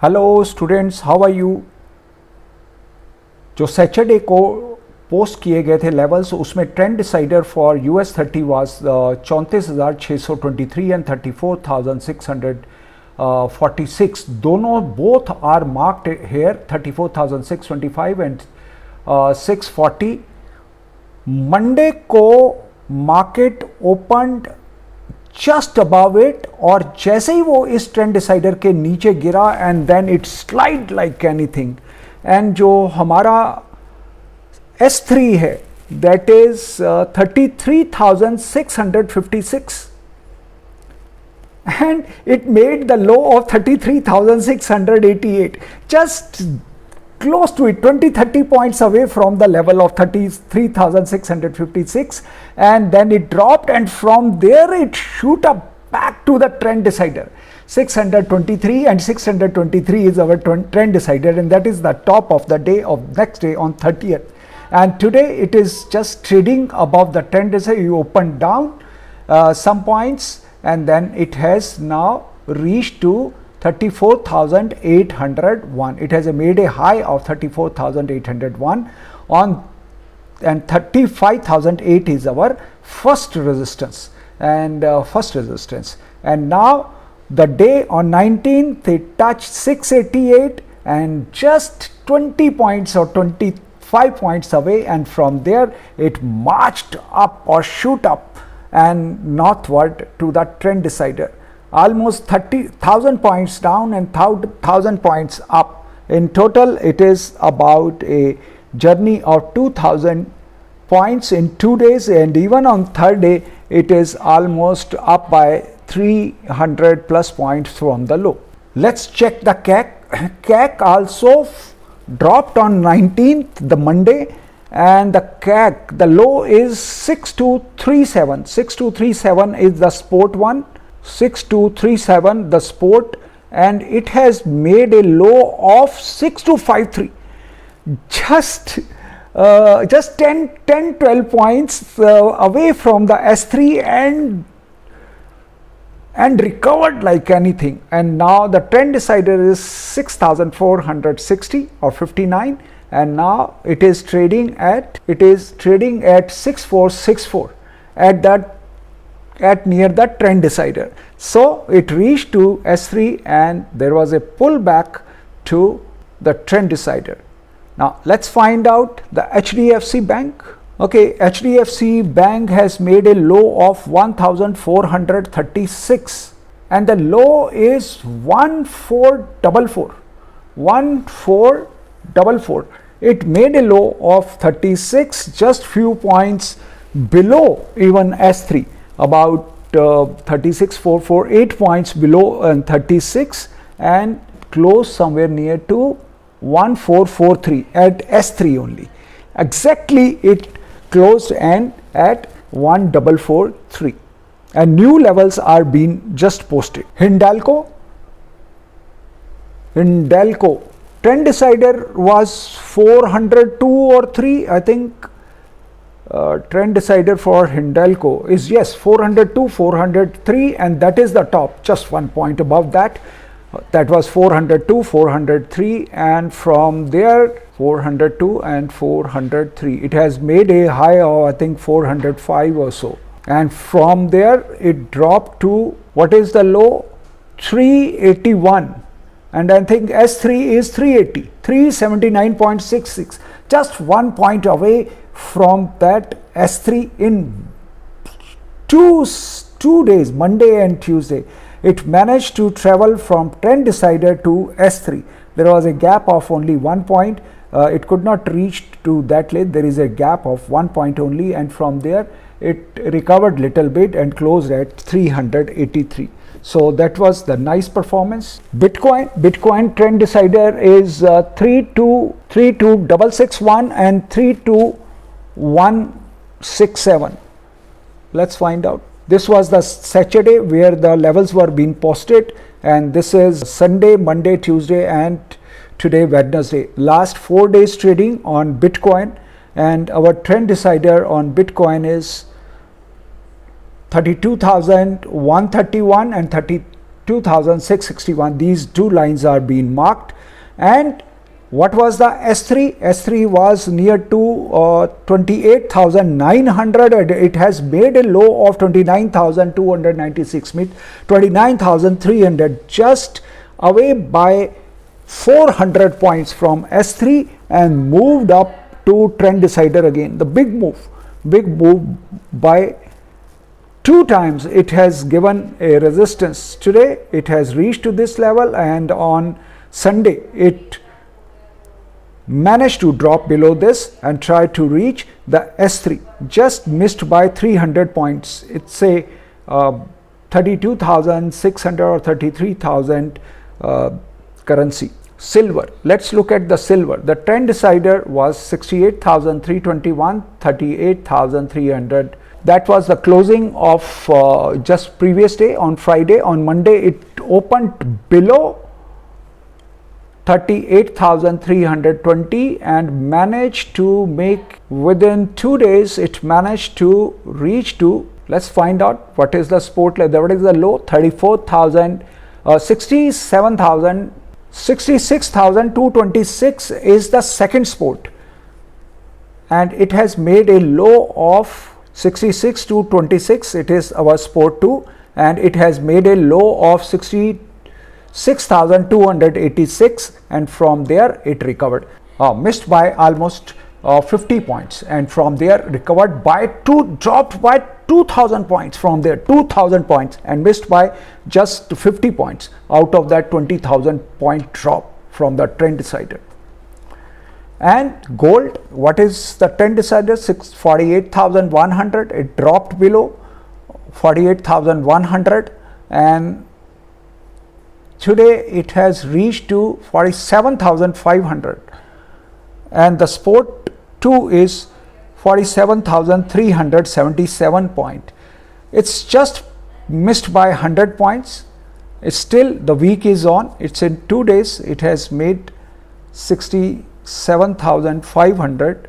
Hello students, how are you. जो Saturday को post किए गए थे लेवल्स, उसमें trend decider for US30 was 34,623 and 34,646. दोनों both are marked here 34,625 and 640. Monday को market opened just above it, और जैसे ही वो इस ट्रेंड डिसाइडर के नीचे गिरा and then it slide like anything. And जो हमारा S3 है that is 33,656 and it made the low of 33,688, just close to it, 20-30 points away from the level of 33,656, and then it dropped, and from there it shoot up back to the trend decider 623, and 623 is our trend decider, and that is the top of the day of next day on 30th. And today it is just trading above the trend decider. You opened down some points, and then it has now reached to 34,801. It has made a high of 34,801 on, and 35,008 is our first resistance, and and now the day on 19th it touched 688 and just 20 points or 25 points away, and from there it marched up or shoot up and northward to the trend decider, almost 30,000 points down and 1,000 points up. In total it is about a journey of 2,000 points in 2 days, and even on third day it is almost up by 300 plus points from the low. Let's check the CAC. CAC also dropped on 19th, the Monday, and the CAC, the low is 6237. 6237 is the sport one, 6237 the sport, and it has made a low of 6253, just 10-12 points away from the S3, and recovered like anything. And now the trend decider is 6,460 or 59, and now it is trading at 6464 at near the trend decider. So it reached to S3, and there was a pullback to the trend decider. Now let's find out the HDFC Bank. Okay, HDFC Bank has made a low of 1,436, and the low is 1444. 1444. It made a low of 36, just few points below even S3, about 36,448 points below 36, and closed somewhere near to 1443 at S3 only. Exactly it closed and at 1443, and new levels are being just posted. Hindalco trend decider was 402 or 3, I think. Trend decider for Hindalco is 402, 403, and that is the top, just 1 point above that. That was 402, 403, and from there 402 and 403. It has made a high of I think 405 or so, and from there it dropped to, what is the low? 381, and I think S3 is 380, 379.66, just 1 point away from that S3 in two days, Monday and Tuesday. It managed to travel from trend decider to S3. There was a gap of only 1 point. It could not reach to that late. There is a gap of 1 point only, and from there it recovered little bit and closed at 383. So that was the nice performance. Bitcoin trend decider is 32661 and 32167. Let's find out. This was the Saturday where the levels were being posted, and this is Sunday, Monday, Tuesday, and today Wednesday. Last 4 days trading on Bitcoin, and our trend decider on Bitcoin is 32,131 and 32,661. These two lines are being marked. And what was the S3? S3 was near to 28,900 and it has made a low of 29,296, means 29,300, just away by 400 points from S3 and moved up to trend decider again. The big move by 2 times. It has given a resistance. Today it has reached to this level, and on Sunday it managed to drop below this and try to reach the S3, just missed by 300 points. It's a 32,600 or 33,000 currency. Silver, let's look at the silver. The trend decider was 68,321, 38,300. That was the closing of just previous day on Friday. On Monday it opened below 38,320 and managed to make, within 2 days it managed to reach to, let's find out what is the support level. What is the low? 34,000, 66,226 is the second support, and it has made a low of 66,226. It is our support 2, and it has made a low of 66,286, and from there it recovered, missed by almost 50 points, and from there recovered by dropped by 2,000 points from there, 2,000 points, and missed by just 50 points out of that 20,000 point drop from the trend decider. And gold, what is the trend decider? 48,100. It dropped below 48,100, and today it has reached to 47,500, and the support 2 is 47,377 point. It's just missed by 100 points. It's still, the week is on. It's in 2 days. It has made 67,500